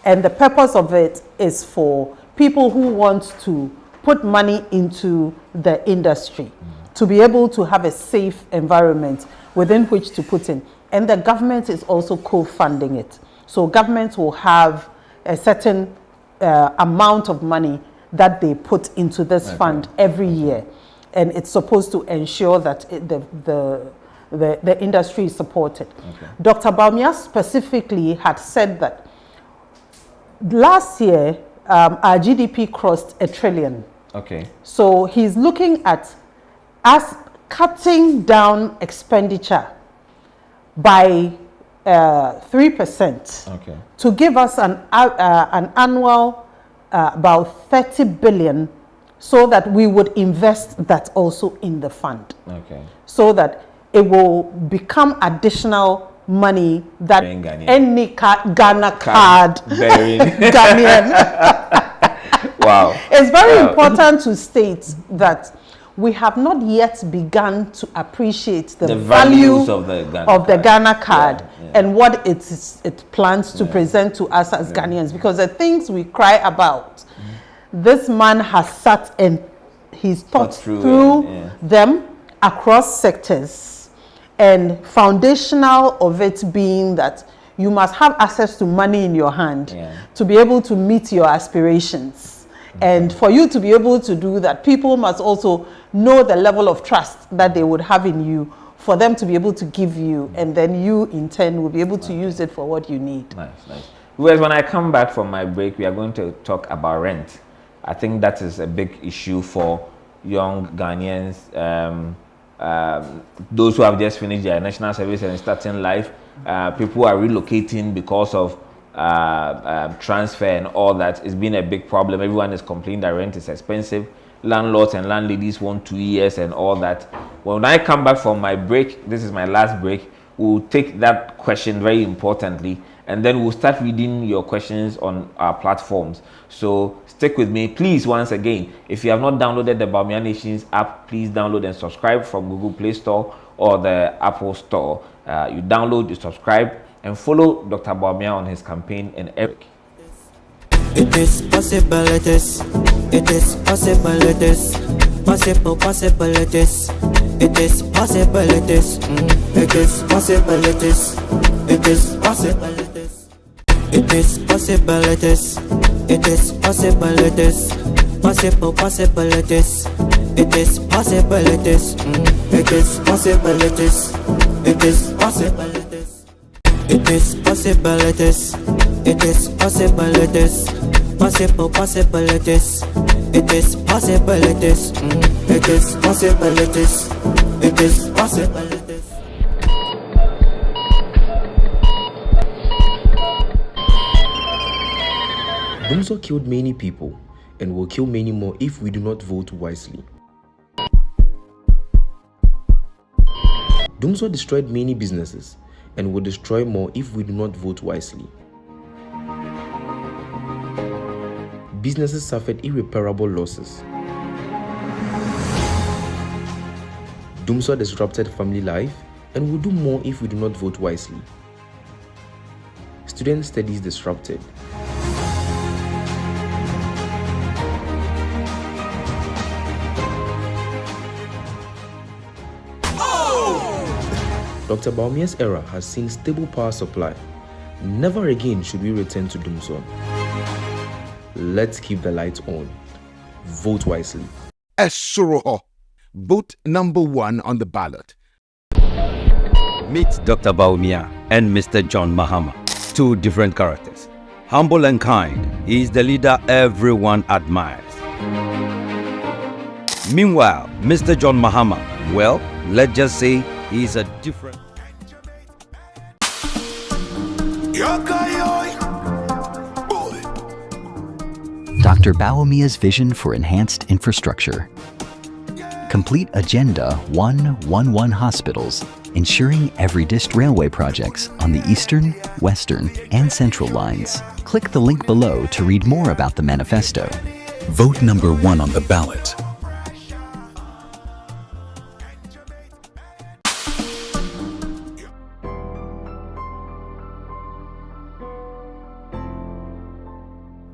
Speaker 13: And the purpose of it is for people who want to put money into the industry to be able to have a safe environment within which to put in. And the government is also co-funding it. So government will have a certain amount of money that they put into this fund every year. And it's supposed to ensure that the industry is supported. Dr. Bawumia specifically had said that last year, our GDP crossed $1 trillion. So he's looking at us cutting down expenditure by 3% to give us an annual about 30 billion, so that we would invest that also in the fund, so that it will become additional money that any Ghana card Ghanaian.
Speaker 12: Wow.
Speaker 13: It's very important to state that we have not yet begun to appreciate the value of the Ghana card and what it plans to present to us as Ghanaians. Because the things we cry about, this man has sat and he's thought through them across sectors, and foundational of it being that you must have access to money in your hand to be able to meet your aspirations. And for you to be able to do that, people must also know the level of trust that they would have in you for them to be able to give you, and then you in turn will be able to use it for what you need.
Speaker 12: Nice. Whereas when I come back from my break, we are going to talk about rent. I think that is a big issue for young Ghanaians, those who have just finished their national service and starting life. People are relocating because of transfer and all that. It's been a big problem. Everyone is complaining that rent is expensive. Landlords and landladies want 2 years and all that. When I come back from my break, this is my last break, we'll take that question very importantly, and then we'll start reading your questions on our platforms. So stick with me, please. Once again, if you have not downloaded the Bawumia Nations app, please download and subscribe from Google Play Store or the Apple Store. You download, you subscribe, and follow Dr. Bawumia on his campaign and Eric.
Speaker 1: It is possibilities. It is possibilities. Possibilities. It is possibilities. It is possibilities. It is possibilities. It is possibilities. It is possibilities. Possibilities. It is possibilities. It is possibilities. It is possibilities. It is possibilities. It is possibilities. Possibilities. It is possibilities. It is possibilities. It is possibilities.
Speaker 8: Dumsor killed many people and will kill many more if we do not vote wisely. Dumsor destroyed many businesses and will destroy more if we do not vote wisely. Businesses suffered irreparable losses. Dumsor disrupted family life and will do more if we do not vote wisely. Student studies disrupted. Dr. Bawumia's era has seen stable power supply. Never again should we return to Dumsor. Let's keep the lights on. Vote wisely.
Speaker 7: Esoroho. Vote number 1 on the ballot.
Speaker 14: Meet Dr. Bawumia and Mr. John Mahama, 2 different characters. Humble and kind, he is the leader everyone admires. Meanwhile, Mr. John Mahama, well, let's just say he is a different...
Speaker 6: Dr. Bawumia's vision for enhanced infrastructure. Complete Agenda 111 hospitals, ensuring every district railway projects on the Eastern, Western, and Central lines. Click the link below to read more about the manifesto.
Speaker 15: Vote number 1 on the ballot.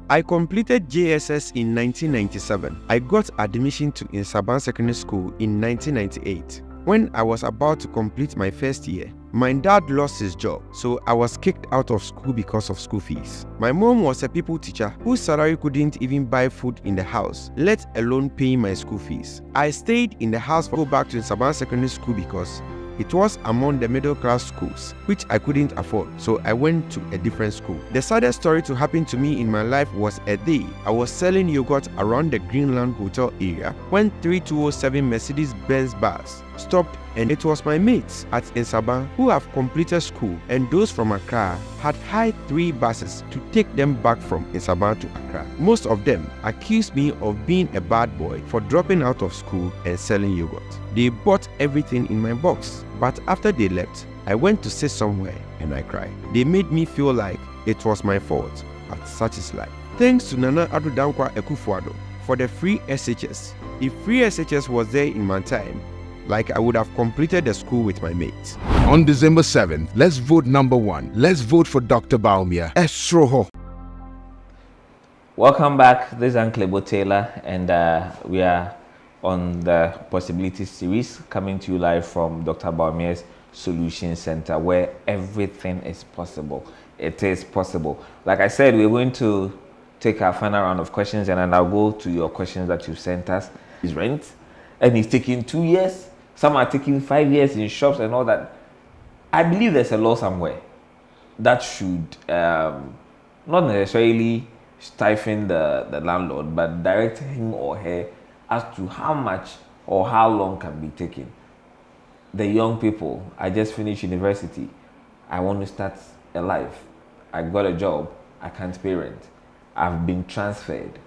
Speaker 7: I completed JSS in 1997. I got admission to Insaban Secondary School in 1998. When I was about to complete my first year, my dad lost his job, so I was kicked out of school because of school fees. My mom was a people teacher whose salary couldn't even buy food in the house, let alone paying my school fees. I stayed in the house to go back to Insaban Secondary School because it was among the middle class schools, which I couldn't afford, so I went to a different school. The saddest story to happen to me in my life was a day I was selling yogurt around the Greenland Hotel area when 3207 Mercedes-Benz bus stopped, and it was my mates at Insaban who have completed school and those from Accra had hired 3 buses to take them back from Insaban to Accra. Most of them accused me of being a bad boy for dropping out of school and selling yogurt. They bought everything in my box, but after they left, I went to sit somewhere and I cried. They made me feel like it was my fault, but such is life. Thanks to Nana Addo Dankwa Akufo-Addo for the free SHS. If free SHS was there in my time, like I would have completed the school with my mates. On December 7th, let's vote number 1. Let's vote for Dr. Bawumia. Esroho.
Speaker 12: Welcome back. This is Uncle Taylor, and we are on the Possibility series, coming to you live from Dr. Bawumia's Solution Center, where everything is possible. It is possible. Like I said, we're going to take our final round of questions, and then I'll go to your questions that you've sent us. Is rent, and it's taking 2 years. Some are taking 5 years in shops and all that. I believe there's a law somewhere that should not necessarily stifling the landlord, but direct him or her as to how much or how long can be taken. The young people, I just finished university, I want to start a life, I got a job, I can't pay rent, I've been transferred,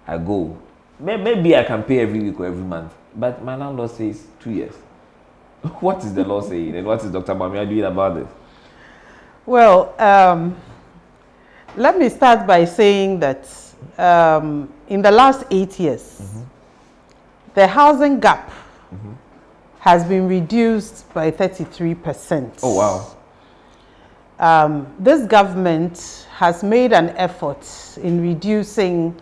Speaker 12: I go, maybe I can pay every week or every month, but my landlord says 2 years. What is the law saying, and what is Dr. Bawumia doing about this?
Speaker 13: Well, let me start by saying that in the last 8 years, the housing gap has been reduced by 33%.
Speaker 12: Oh, wow.
Speaker 13: This government has made an effort in reducing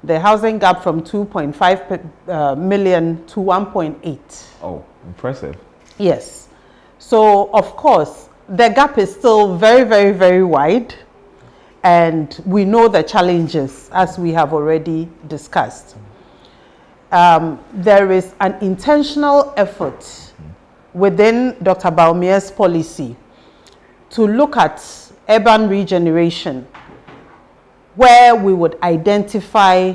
Speaker 13: the housing gap from 2.5 million to 1.8.
Speaker 12: Oh, impressive.
Speaker 13: Yes. So, of course, the gap is still very, very, very wide. And we know the challenges, as we have already discussed. There is an intentional effort within Dr. Bawumia's policy to look at urban regeneration, where we would identify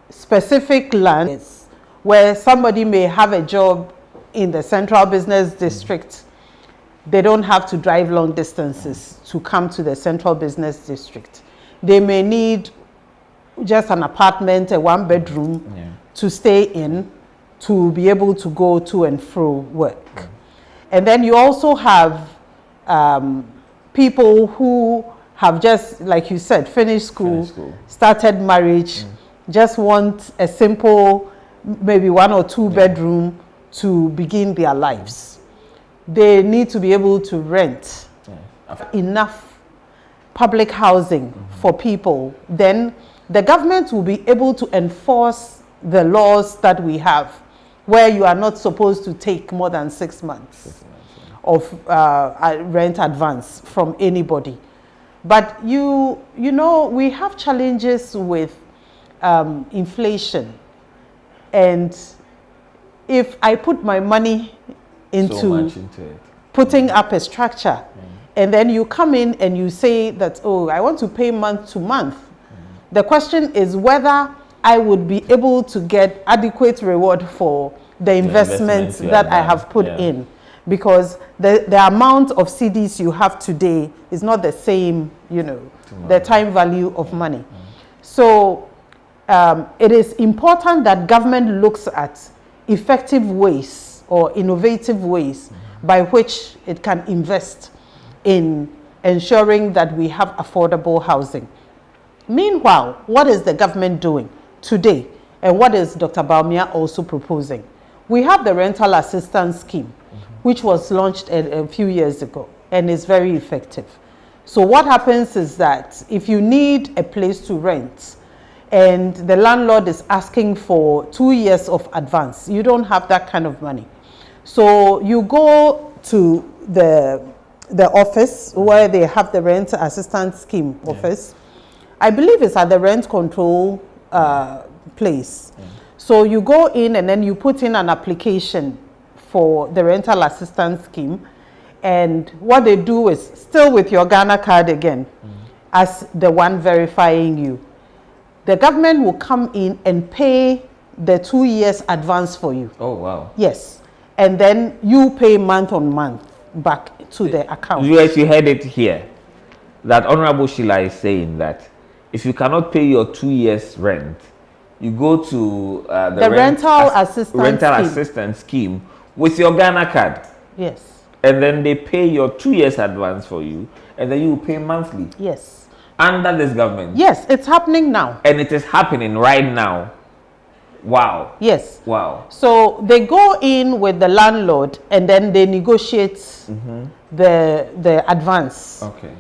Speaker 13: specific lands where somebody may have a job in the central business district. They don't have to drive long distances to come to the central business district. They may need just an apartment, a one-bedroom to stay in, to be able to go to and fro work. And then you also have people who have just, like you said, finished school, started marriage, just want a simple, maybe 1 or 2 bedroom to begin their lives. They need to be able to rent enough public housing for people. Then the government will be able to enforce the laws that we have, where you are not supposed to take more than 6 months of rent advance from anybody. But you know, we have challenges with inflation. And if I put my money into putting up a structure, and then you come in and you say that, oh, I want to pay month to month. The question is whether I would be able to get adequate reward for the investments that I have put in. Because the amount of CDs you have today is not the same, you know, the time value of money. So it is important that government looks at effective ways or innovative ways by which it can invest in ensuring that we have affordable housing. Meanwhile, what is the government doing today, and what is Dr. Bawumia also proposing? We have the rental assistance scheme, which was launched a few years ago and is very effective. So what happens is that if you need a place to rent and the landlord is asking for 2 years of advance, you don't have that kind of money. So you go to the office where they have the rent assistance scheme office. I believe it's at the rent control place. So you go in and then you put in an application for the rental assistance scheme, and what they do is still with your Ghana card again as the one verifying you. The government will come in and pay the 2 years advance for you.
Speaker 12: Oh, wow.
Speaker 13: Yes. And then you pay month on month back to the account.
Speaker 12: Yes, you heard it here. That Honorable Sheila is saying that if you cannot pay your 2 years rent, you go to the rental assistance scheme with your Ghana card.
Speaker 13: Yes.
Speaker 12: And then they pay your 2 years advance for you, and then you pay monthly.
Speaker 13: Yes.
Speaker 12: Under this government.
Speaker 13: Yes, it's happening now.
Speaker 12: And it is happening right now. Wow.
Speaker 13: Yes.
Speaker 12: Wow.
Speaker 13: So they go in with the landlord and then they negotiate the advance.
Speaker 12: Okay.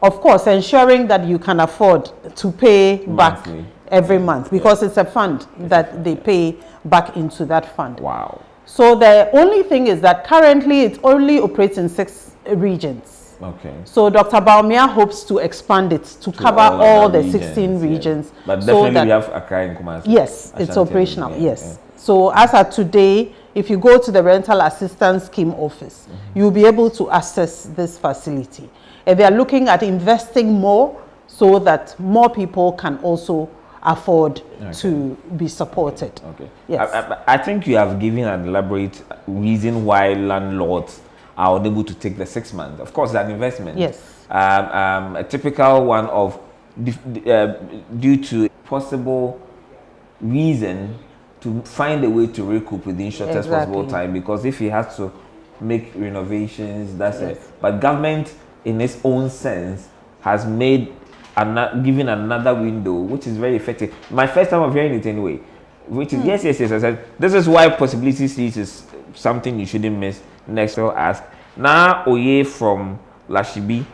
Speaker 13: Of course, ensuring that you can afford to pay back every month, because it's a fund that they pay back into that fund.
Speaker 12: Wow.
Speaker 13: So the only thing is that currently it only operates in 6 regions.
Speaker 12: Okay.
Speaker 13: So Dr. Bawumia hopes to expand it to cover all the 16 regions.
Speaker 12: Yes. But definitely we have Accra and Kumasi.
Speaker 13: Yes, it's operational, yes. So as of today, if you go to the rental assistance scheme office, you'll be able to access this facility. And they are looking at investing more so that more people can also afford to be supported.
Speaker 12: Okay.
Speaker 13: Yes.
Speaker 12: I think you have given an elaborate reason why landlords are unable to take the 6 months. Of course, it's an investment.
Speaker 13: Yes.
Speaker 12: A typical one of due to possible reason to find a way to recoup within shortest possible time, because if he has to make renovations, that's it. But government, in its own sense, has made given another window, which is very effective. My first time of hearing it anyway, which is yes. I said this is why Possibility Street is something you shouldn't miss. Next, I'll ask. Now, Oye from Lashibi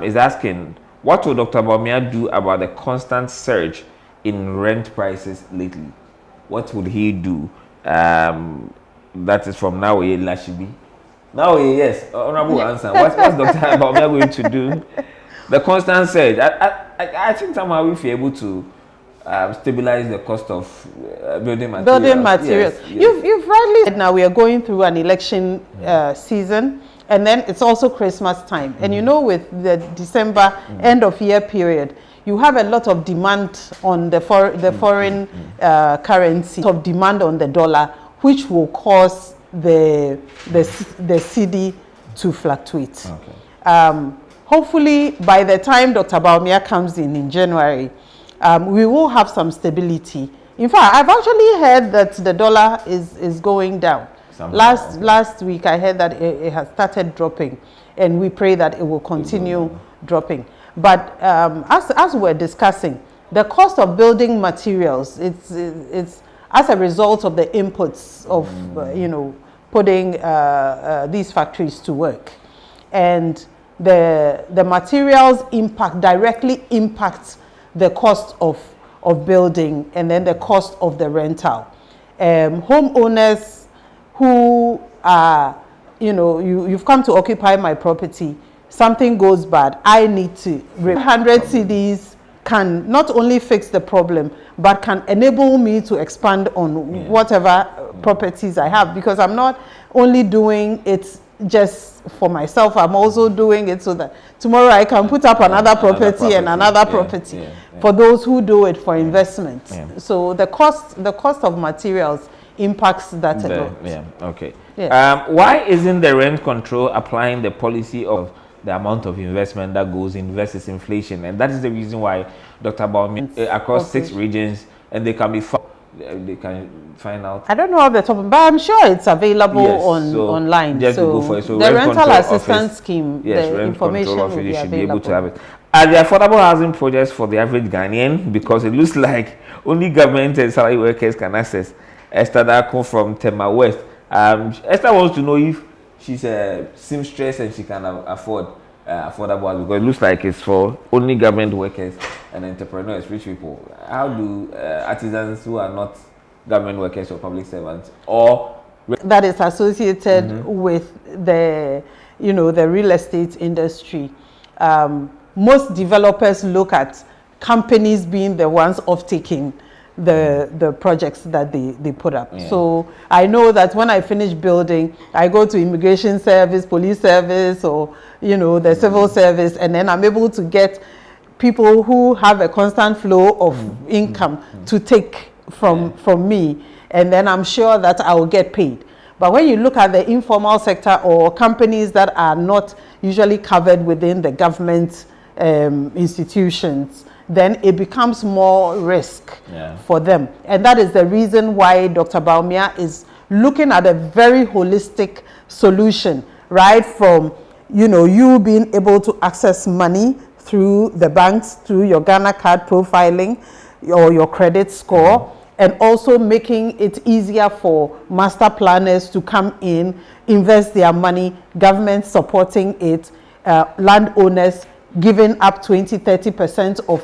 Speaker 12: is asking, what will Dr. Bawumia do about the constant surge in rent prices lately? What would he do? That is from Now Oye Lashibi. Now Oye, yes, honorable answer. What's Dr. Bawumia going to do? The constant surge. I think somehow we feel able to stabilize the cost of building materials.
Speaker 13: Building materials.
Speaker 12: Yes.
Speaker 13: You've rightly said. Now we are going through an election season, and then it's also Christmas time. And you know, with the December end of year period, you have a lot of demand on the foreign currency, of demand on the dollar, which will cause the cedi to fluctuate. Okay. Hopefully, by the time Dr. Bawumia comes in January, we will have some stability. In fact, I've actually heard that the dollar is going down. Last week, I heard that it has started dropping, and we pray that it will continue dropping. But as we're discussing, the cost of building materials, it's as a result of the inputs of putting these factories to work, and the materials directly impacts the cost of building, and then the cost of the rental. Homeowners who are, you've come to occupy my property, something goes bad, I need to 100 cedis can not only fix the problem, but can enable me to expand on whatever properties I have, because I'm not only doing it just for myself, I'm also doing it so that tomorrow I can put up another property and another property for those who do it for investment. So the cost of materials impacts that a lot.
Speaker 12: Okay. Why isn't the rent control applying the policy of the amount of investment that goes in versus inflation? And that is the reason why Dr. Bawumia across 6 regions, and they can be find out.
Speaker 13: I don't know off the top, but I'm sure it's available online.
Speaker 12: Just
Speaker 13: so
Speaker 12: go for it. So
Speaker 13: the rental assistance scheme, the information will be
Speaker 12: should
Speaker 13: available.
Speaker 12: be able to have it. Are the affordable housing projects for the average Ghanaian? Because it looks like only government and salary workers can access. Esther Dako from Tema West. Esther wants to know if she's a seamstress and she can afford affordable housing, because it looks like it's for only government workers and entrepreneurs, rich people. How do artisans who are not government workers or public servants, or
Speaker 13: that is associated with the the real estate industry, most developers look at companies being the ones off-taking the projects that they put up. So I know that when I finish building, I go to immigration service, police service, or the civil service, and then I'm able to get people who have a constant flow of income to take from me, and then I'm sure that I will get paid. But when you look at the informal sector or companies that are not usually covered within the government institutions, then it becomes more risk for them. And that is the reason why Dr. Bawumia is looking at a very holistic solution, right from you being able to access money through the banks, through your Ghana card profiling or your credit score, and also making it easier for master planners to come in, invest their money, government supporting it, landowners giving up 20-30% of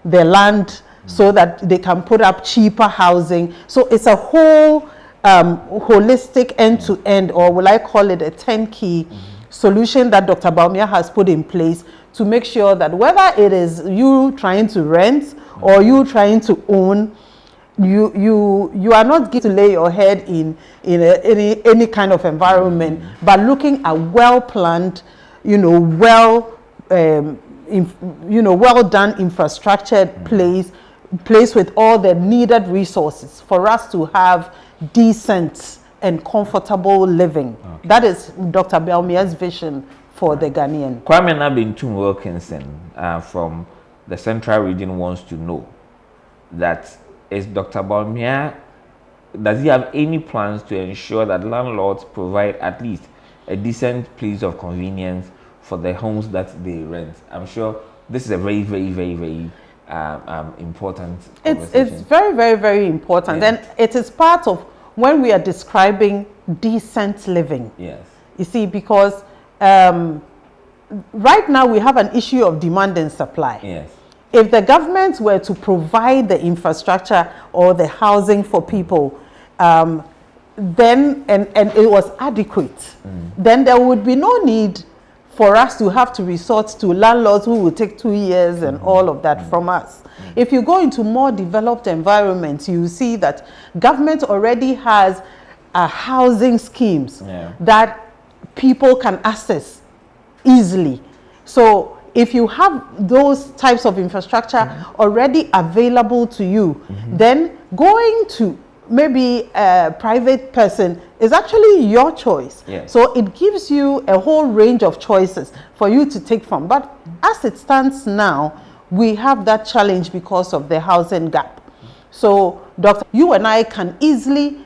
Speaker 13: their land so that they can put up cheaper housing. So it's a whole holistic end-to-end, or will I call it a 10-key solution that Dr. Bawumia has put in place to make sure that whether it is you trying to rent or you trying to own, you are not going to lay your head in any kind of environment, but looking at well-planned, well done infrastructure place with all the needed resources for us to have decent and comfortable living. Okay. That is Dr. Bawumia's vision for the Ghanaian.
Speaker 12: Kwame Nabintum Wilkinson from the Central Region wants to know that is Dr. Bawumia, does he have any plans to ensure that landlords provide at least a decent place of convenience for the homes that they rent? I'm sure this is a very, very, very, very important conversation.
Speaker 13: It's very, very, very important. Yeah. And it is part of when we are describing decent living.
Speaker 12: Yes.
Speaker 13: You see, because right now we have an issue of demand and supply.
Speaker 12: Yes.
Speaker 13: If the government were to provide the infrastructure or the housing for people, then and it was adequate, then there would be no need for us to have to resort to landlords who will take 2 years and all of that from us. If you go into more developed environments, you see that government already has housing schemes that people can access easily. So if you have those types of infrastructure already available to you, then going to maybe a private person is actually your choice.
Speaker 12: Yes.
Speaker 13: So it gives you a whole range of choices for you to take from. But as it stands now, we have that challenge because of the housing gap. So, Doctor, you and I can easily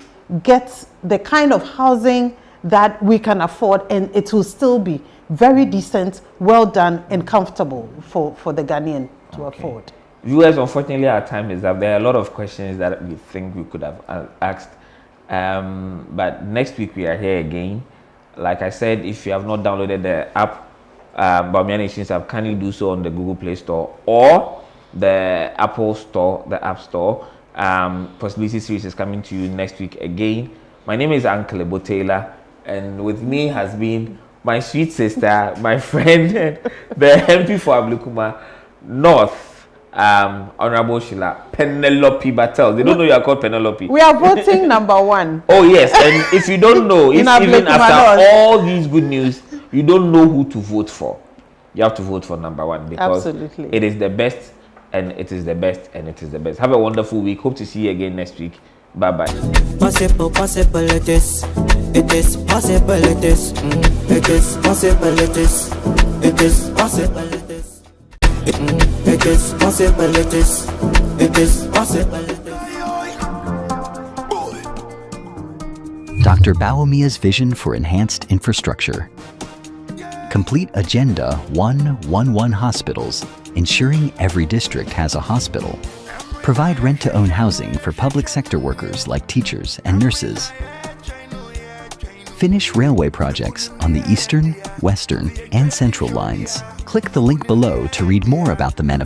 Speaker 13: get the kind of housing that we can afford, and it will still be very decent, well done, and comfortable for the Ghanaian to afford.
Speaker 12: Viewers, unfortunately, our time is up. There are a lot of questions that we think we could have asked. But next week we are here again. Like I said, if you have not downloaded the app, Bawumia Nations app, kindly do so on the Google Play Store or the Apple Store, the App Store. Possibility series is coming to you next week again. My name is Uncle Ebotela, and with me has been my sweet sister, my friend, the MP for Ablekuma North, Honorable Sheila Penelope Battelle. They don't know you are called Penelope.
Speaker 13: We are voting number 1.
Speaker 12: Oh yes, and if you don't know, if even after all these good news, you don't know who to vote for, you have to vote for number 1 because it is the best, and it is the best, and it is the best. Have a wonderful week. Hope to see you again next week. Bye bye.
Speaker 1: Possible, it is. It is possible, it is. It is possible, it is. It is possible, it is. It is possible, it is. It is possible, it is.
Speaker 6: Dr. Bawumia's vision for enhanced infrastructure. Complete Agenda 111 hospitals, ensuring every district has a hospital. Provide rent-to-own housing for public sector workers like teachers and nurses. Finish railway projects on the Eastern, Western, and Central lines. Click the link below to read more about the manifesto.